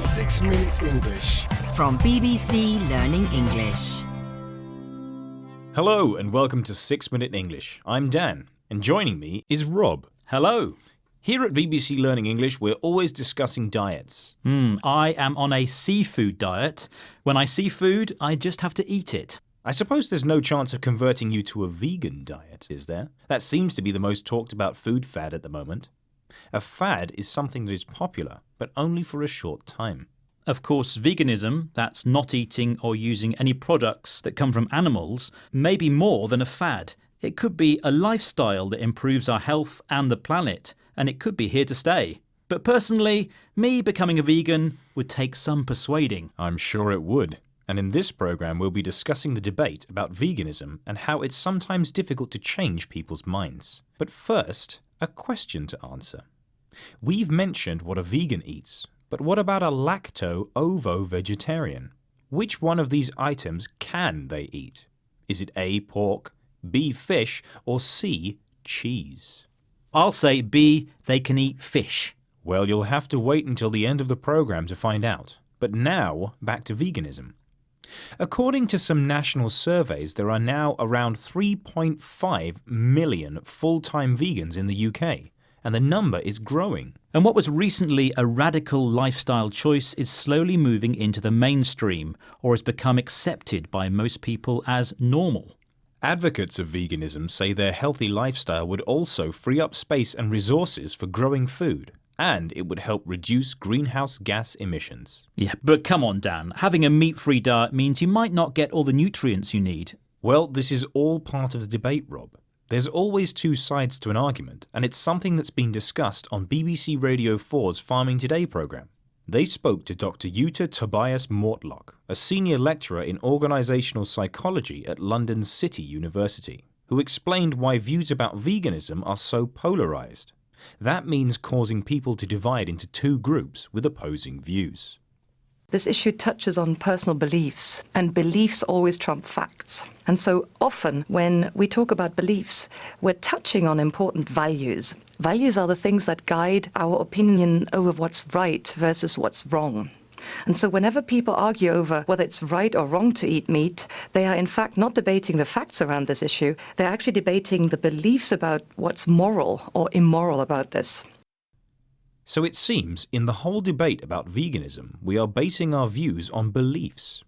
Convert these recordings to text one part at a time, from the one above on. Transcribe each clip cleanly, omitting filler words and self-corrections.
6-Minute English. From BBC Learning English. Hello and welcome to 6-Minute English. I'm Dan and joining me is Rob. Hello. Here at BBC Learning English, we're always discussing diets. I am on a seafood diet. When I see food, I just have to eat it. I suppose there's no chance of converting you to a vegan diet, is there? That seems to be the most talked about food fad at the moment. A fad is something that is popular, but only for a short time. Of course, veganism, that's not eating or using any products that come from animals, may be more than a fad. It could be a lifestyle that improves our health and the planet, and it could be here to stay. But personally, me becoming a vegan would take some persuading. I'm sure it would. And in this programme, we'll be discussing the debate about veganism and how it's sometimes difficult to change people's minds. But first, a question to answer. We've mentioned what a vegan eats, but what about a lacto-ovo-vegetarian? Which one of these items can they eat? Is it A, pork, B, fish, or C, cheese? I'll say B, they can eat fish. Well, you'll have to wait until the end of the programme to find out. But now, back to veganism. According to some national surveys, there are now around 3.5 million full-time vegans in the UK, and the number is growing. And what was recently a radical lifestyle choice is slowly moving into the mainstream, or has become accepted by most people as normal. Advocates of veganism say their healthy lifestyle would also free up space and resources for growing food, and it would help reduce greenhouse gas emissions. Yeah, but come on, Dan. Having a meat-free diet means you might not get all the nutrients you need. Well, this is all part of the debate, Rob. There's always two sides to an argument, and it's something that's been discussed on BBC Radio 4's Farming Today programme. They spoke to Dr. Jutta Tobias Mortlock, a senior lecturer in organisational psychology at London's City University, who explained why views about veganism are so polarised. That means causing people to divide into two groups with opposing views. This issue touches on personal beliefs, and beliefs always trump facts. And so often when we talk about beliefs, we're touching on important values. Values are the things that guide our opinion over what's right versus what's wrong. And so whenever people argue over whether it's right or wrong to eat meat, they are in fact not debating the facts around this issue. They're actually debating the beliefs about what's moral or immoral about this. So it seems, in the whole debate about veganism, we are basing our views on beliefs.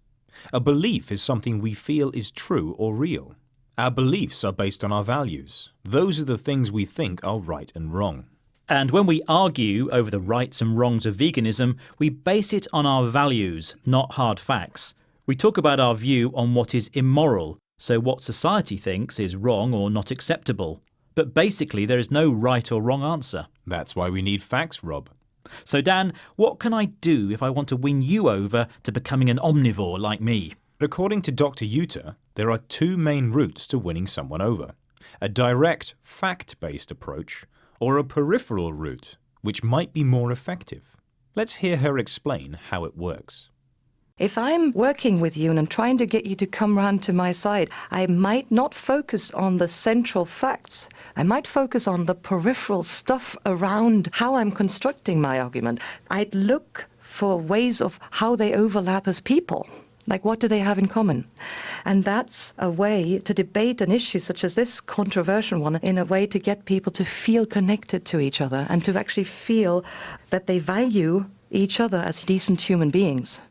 A belief is something we feel is true or real. Our beliefs are based on our values. Those are the things we think are right and wrong. And when we argue over the rights and wrongs of veganism, we base it on our values, not hard facts. We talk about our view on what is immoral, so what society thinks is wrong or not acceptable. But basically, there is no right or wrong answer. That's why we need facts, Rob. So Dan, what can I do if I want to win you over to becoming an omnivore like me? According to Dr. Jutta, there are two main routes to winning someone over. A direct, fact-based approach, or a peripheral route, which might be more effective. Let's hear her explain how it works. If I'm working with you and trying to get you to come round to my side, I might not focus on the central facts. I might focus on the peripheral stuff around how I'm constructing my argument. I'd look for ways of how they overlap as people. Like, what do they have in common? And that's a way to debate an issue such as this controversial one in a way to get people to feel connected to each other and to actually feel that they value each other as decent human beings.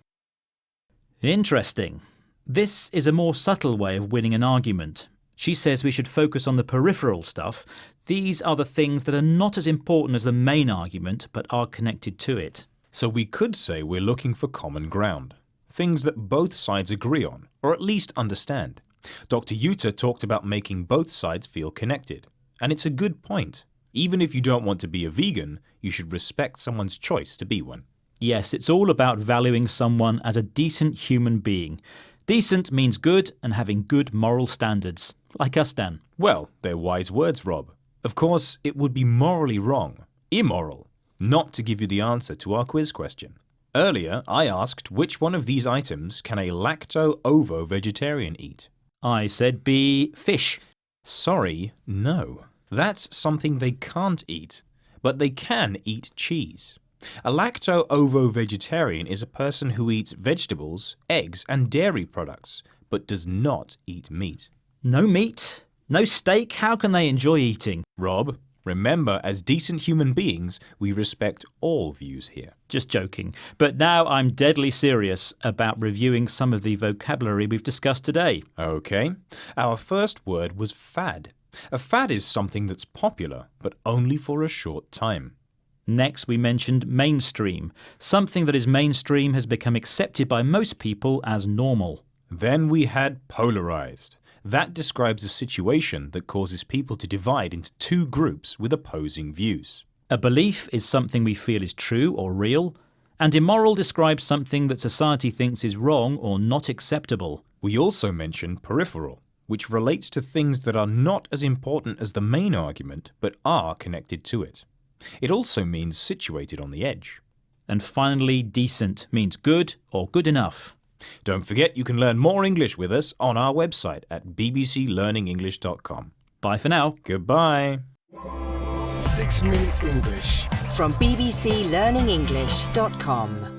Interesting. This is a more subtle way of winning an argument. She says we should focus on the peripheral stuff. These are the things that are not as important as the main argument, but are connected to it. So we could say we're looking for common ground. Things that both sides agree on, or at least understand. Dr. Jutta talked about making both sides feel connected. And it's a good point. Even if you don't want to be a vegan, you should respect someone's choice to be one. Yes, it's all about valuing someone as a decent human being. Decent means good and having good moral standards. Like us, Dan. Well, they're wise words, Rob. Of course, it would be morally wrong, immoral, not to give you the answer to our quiz question. Earlier, I asked which one of these items can a lacto-ovo-vegetarian eat? I said B, fish. Sorry, no. That's something they can't eat, but they can eat cheese. A lacto-ovo-vegetarian is a person who eats vegetables, eggs and dairy products, but does not eat meat. No meat? No steak? How can they enjoy eating? Rob, remember, as decent human beings, we respect all views here. Just joking. But now I'm deadly serious about reviewing some of the vocabulary we've discussed today. Okay. Our first word was fad. A fad is something that's popular, but only for a short time. Next, we mentioned mainstream. Something that is mainstream has become accepted by most people as normal. Then we had polarized. That describes a situation that causes people to divide into two groups with opposing views. A belief is something we feel is true or real, and immoral describes something that society thinks is wrong or not acceptable. We also mentioned peripheral, which relates to things that are not as important as the main argument, but are connected to it. It also means situated on the edge. And finally, decent means good or good enough. Don't forget you can learn more English with us on our website at bbclearningenglish.com. Bye for now. Goodbye. 6 Minute English. From bbclearningenglish.com.